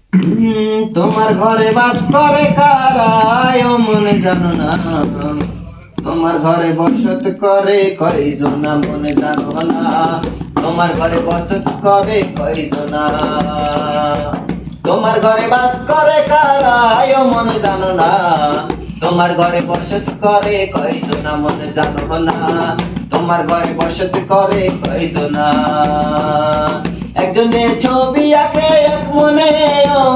তোমার ঘরে বাস করে কারায় মনে জানো না, তোমার ঘরে বসত করে কয়জনা মনে জানো না, তোমার ঘরে বসত করে কয়জনা, তোমার ঘরে বাস করে কারায় মনে জানো না, তোমার ঘরে বসত করে কয়জনা মনে জানো না, তোমার ঘরে বসত করে কয়জনা। একজনে ছবি আঁকে এক মনে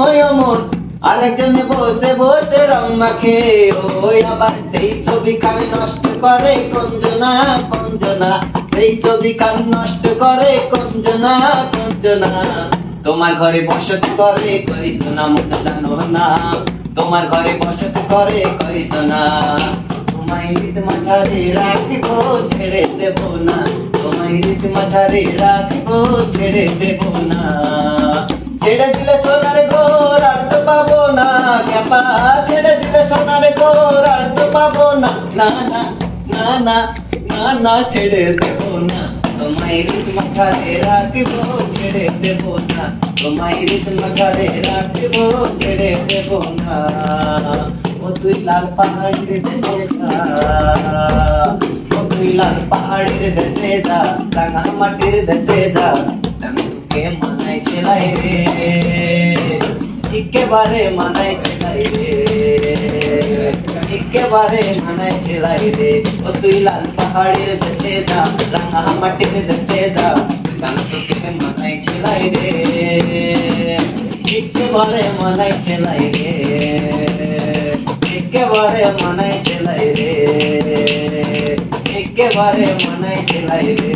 ওই মন, আরেকজনে বসে বসে রং মাখে ওই, আবার সেই ছবি খান নষ্ট করে কঞ্জনা কঞ্জনা, সেই ছবি খান নষ্ট করে কঞ্জনা কঞ্জনা। তোমার ঘরে বসত করে কয়জনা মনে জানো না, তোমার ঘরে বসত করে কয়জনা। তোমায় রীত মাঝারে রাখিব ছেড়ে দেব না, তোমায় রীত মাঝারে রাখিব ছেড়ে দেব না। ছেড়ে দিলে সোনার ঘর আর তো পাবো না, ক্যাপা ছেড়ে দিলে সোনার ঘর আর তো পাবো না, না না না না না না ছেড়ে দেব না, তোমায় রীত মাঝারে রাখিব ছেড়ে দেব না, তোমায় রীত মাঝারে রাখিব ছেড়ে দেব না। ও তুই লাল পাহাড়ের দেশে যা, ও তুই লাল পাহাড়ের দেশে যা, রাঙা মাটির দেশে যা, আমি তোকে মানাই ছেলাই রে, একেবারে মানাই ছেলাই রে, একেবারে মানাই ছেলাই রে। ও তুই লাল পাহাড়ের দেশে যা, রাঙা মাটির দেশে যা, আমি তোকে মানাই ছেলাই রে, একেবারে মানাই ছেলাই রে, একেবারে মানাই ছেলাই রে, একেবারে মানাই ছেলাই রে।